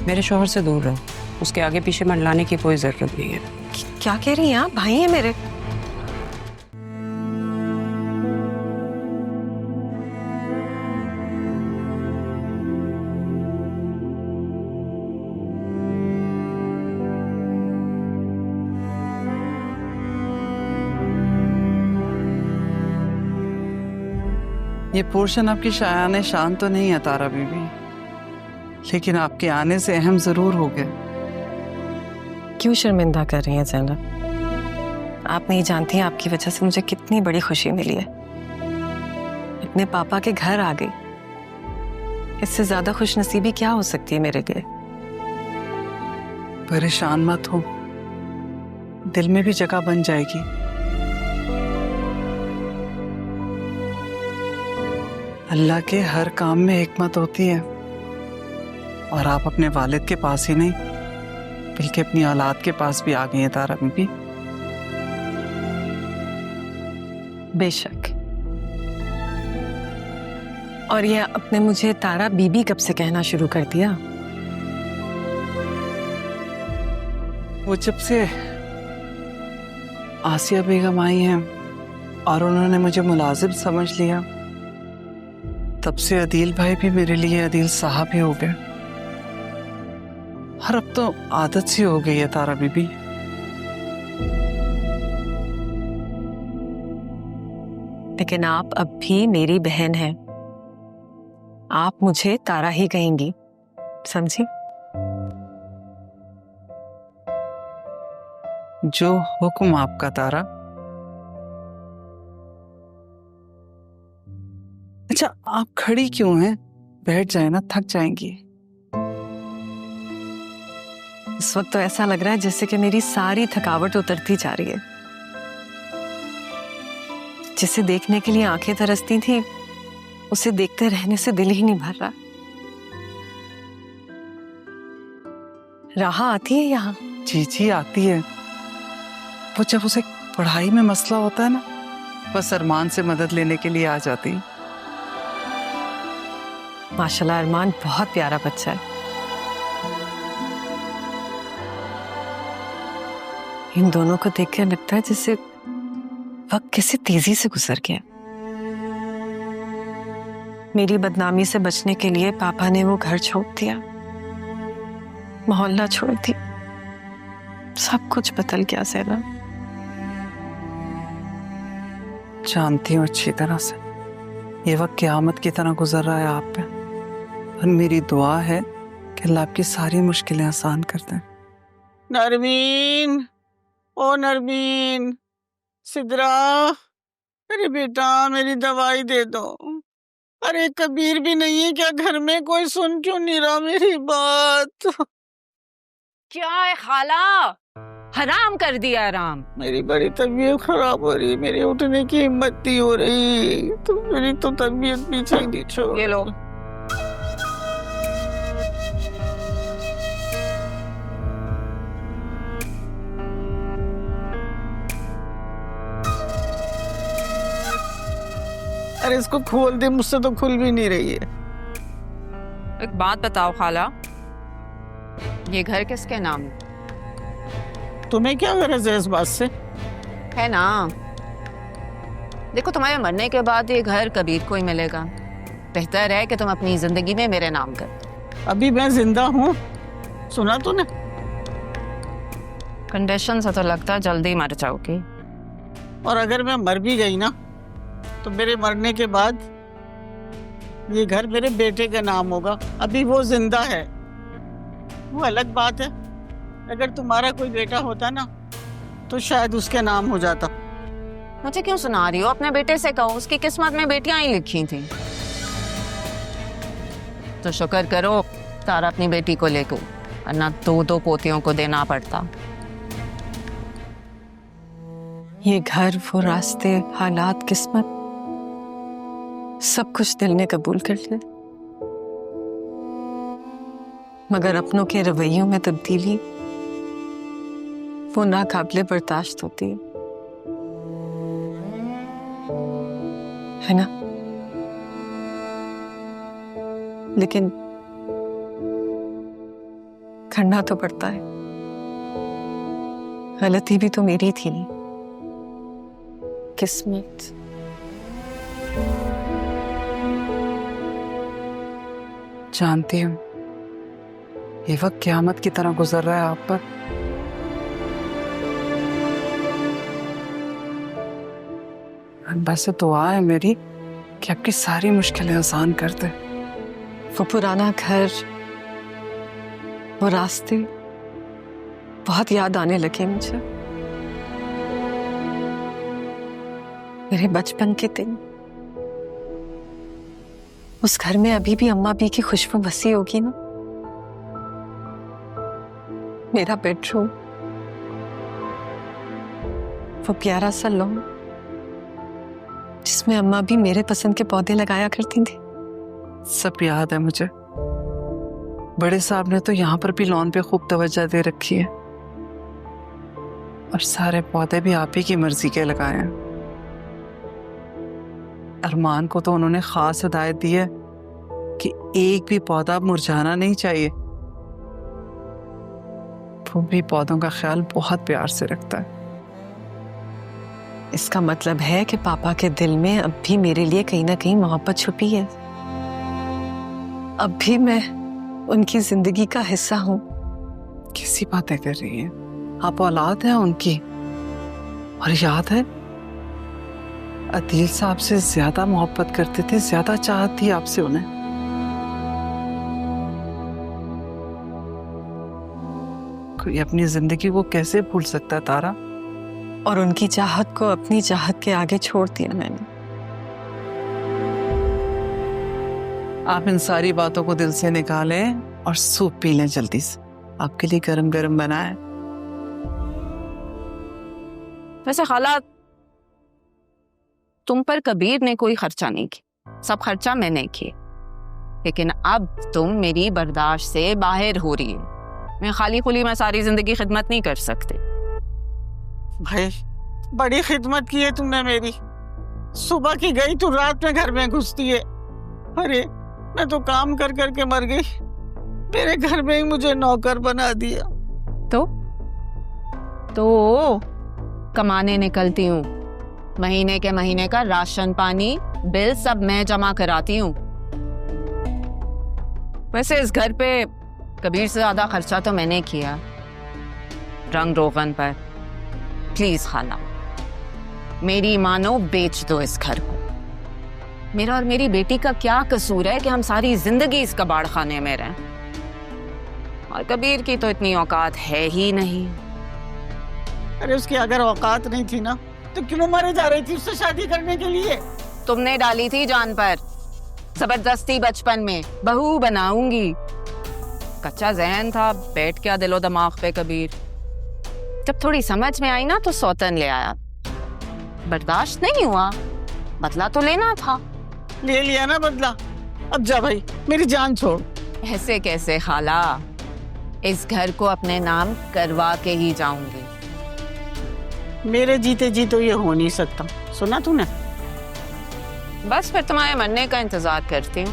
मेरे शौहर से दूर रहो, उसके आगे पीछे मंडलाने की कोई जरूरत नहीं है। क्या कह रही हैं आप? भाई है मेरे। ये पोर्शन आपकी शायाने शान तो नहीं है तारा बीबी, लेकिन आपके आने से अहम जरूर हो गए। क्यों शर्मिंदा कर रही हैं ज़ैनब? आप नहीं जानती हैं आपकी वजह से मुझे कितनी बड़ी खुशी मिली है। अपने पापा के घर आ गई। इससे ज्यादा खुशनसीबी क्या हो सकती है मेरे लिए? परेशान मत हो, दिल में भी जगह बन जाएगी। अल्लाह के हर काम में हिकमत होती है, और आप अपने वालिद के पास ही नहीं बल्कि अपनी औलाद के पास भी आ गई हैं तारा बीबी। बेशक। और ये आपने मुझे तारा बीबी कब से कहना शुरू कर दिया? वो जब से आसिया बेगम आई हैं और उन्होंने मुझे मुलाजिम समझ लिया, तब से अदील भाई भी मेरे लिए अदील साहब ही हो गए। हर अब तो आदत सी हो गई है तारा बीबी। लेकिन आप अब भी मेरी बहन हैं। आप मुझे तारा ही कहेंगी, समझी? जो हुक्म आपका तारा। अच्छा, आप खड़ी क्यों हैं? बैठ जाए ना, थक जाएंगी। इस वक्त तो ऐसा लग रहा है जैसे कि मेरी सारी थकावट उतरती जा रही है। जिसे देखने के लिए आंखें तरसती थी, उसे देखते रहने से दिल ही नहीं भर रहा। राहा आती है यहाँ? जी जी आती है। वो जब उसे पढ़ाई में मसला होता है ना, बस अरमान से मदद लेने के लिए आ जाती है। माशाल्लाह, अरमान बहुत प्यारा बच्चा है। इन दोनों को देखकर लगता है जैसे वक्त किसी तेजी से गुजर गया। मेरी बदनामी से बचने के लिए पापा ने वो घर छोड़ दिया, मोहल्ला छोड़ दिया, सब कुछ बदल गया ज़ैनब। जानती हूँ अच्छी तरह से, ये वक्त क़यामत की तरह गुजर रहा है आप पे, और मेरी दुआ है कि अल्लाह आपकी सारी मुश्किलें आसान कर दें। नरमीन, ओ नरमीन, सिद्रा, अरे बेटा मेरी दवाई दे दो। अरे कबीर भी नहीं है क्या घर में? कोई सुन क्यों नहीं रहा मेरी बात? क्या है खाला? हराम कर दिया आराम। मेरी बड़ी तबीयत खराब हो रही है, मेरे उठने की हिम्मत नहीं हो रही, तो मेरी तो तबीयत पीछे नहीं छोड़। ये लो। अरे इसको खोल दे, मुझसे तो खुल भी नहीं रही है। एक बात बताओ खाला, ये घर किसके नाम है? तुम्हें क्या गरज है इस बात से? है ना, देखो तुम्हारे मरने के बाद ये घर कबीर को ही मिलेगा। बेहतर है कि तुम अपनी जिंदगी में मेरे नाम कर। अभी मैं जिंदा हूँ, सुना तूने? कंडीशन से तो लगता है जल्दी मर जाओगी। और अगर मैं मर भी गई ना, तो मेरे मरने के बाद ये घर मेरे बेटे का नाम होगा। अभी वो जिंदा है, वो अलग बात है। अगर तुम्हारा कोई बेटा होता ना, तो शायद उसके नाम हो जाता। मुझे क्यों सुना रही हो? अपने बेटे से कहो, उसकी किस्मत में बेटियां ही लिखी थी। तो शुक्र करो तारा अपनी बेटी को लेकर, वरना दो दो पोतियों को देना पड़ता। ये घर, वो रास्ते, हालात, किस्मत, सब कुछ दिल ने कबूल कर लिया, मगर अपनों के रवैयों में तब्दीली वो नाकाबिले बर्दाश्त होती है ना? लेकिन करना तो पड़ता है। गलती भी तो मेरी थी नहीं, किस्मत। जानती हूँ ये वक्त क़यामत की तरह गुजर रहा है आप पर। बस दुआ है मेरी कि आपकी सारी मुश्किलें आसान कर दे। वो पुराना घर, वो रास्ते बहुत याद आने लगे मुझे। मेरे बचपन के दिन। उस घर में अभी भी अम्मा भी की खुशबू बसी होगी ना। मेरा बेडरूम, वो प्यारा सा लॉन जिसमें अम्मा भी मेरे पसंद के पौधे लगाया करती थी। सब याद है मुझे। बड़े साहब ने तो यहाँ पर भी लॉन पे खूब तवज्जो दे रखी है और सारे पौधे भी आप ही की मर्जी के लगाए हैं। अरमान को तो उन्होंने खास हिदायत दी है कि एक भी पौधा मुरझाना नहीं चाहिए। वो भी पौधों का ख्याल बहुत प्यार से रखता है। इसका मतलब है कि पापा के दिल में अब भी मेरे लिए कहीं ना कहीं मोहब्बत छुपी है। अब भी मैं उनकी जिंदगी का हिस्सा हूँ। कैसी बातें कर रही हैं आप? औलाद है उनकी। और याद है अदील साहब से ज्यादा मोहब्बत करते थे, ज्यादा चाहत थी आपसे उन्हें। कोई अपनी जिंदगी को कैसे भूल सकता है तारा? और उनकी चाहत को अपनी चाहत के आगे छोड़ दिया मैंने। आप इन सारी बातों को दिल से निकालें और सूप पी लें जल्दी से। आपके लिए गरम गरम बना है। वैसे खाला, तुम पर कबीर ने कोई खर्चा नहीं किया, सब खर्चा मैंने किया। लेकिन अब तुम मेरी बर्दाश्त से बाहर हो रही हो। मैं खाली खुली मैं सारी जिंदगी खिदमत नहीं कर सकती। भाई बड़ी खिदमत की है तुमने मेरी। सुबह की गई तो रात में घर में घुसती है। अरे मैं तो काम कर कर के मर गई। मेरे घर में ही मुझे नौकर बना दिया। तो कमाने निकलती हूँ, महीने के महीने का राशन पानी बिल सब मैं जमा कराती हूँ। वैसे इस घर पे कबीर से ज्यादा खर्चा तो मैंने किया रंग रोगन पर। प्लीज खाला, मेरी मानो बेच दो इस घर को। मेरा और मेरी बेटी का क्या कसूर है कि हम सारी जिंदगी इस कबाड़ खाने में रहें? और कबीर की तो इतनी औकात है ही नहीं। अरे उसकी अगर औकात नहीं थी ना तो क्यों मरे जा रही थी उससे शादी करने के लिए? तुमने डाली थी जान पर जबरदस्ती बचपन में बहू बनाऊंगी। कच्चा जहन था, बैठ क्या दिलो दिमाग पे कबीर। जब थोड़ी समझ में आई ना तो सौतन ले आया। बर्दाश्त नहीं हुआ, बदला तो लेना था। ले लिया ना बदला। अब जा भाई, मेरी जान छोड़। ऐसे कैसे खाला, इस घर को अपने नाम करवा के ही जाऊंगी। मेरे जीते जी तो ये हो नहीं सकता। सुना तूने? बस फिर तुम्हारे मरने का इंतजार करती हूँ।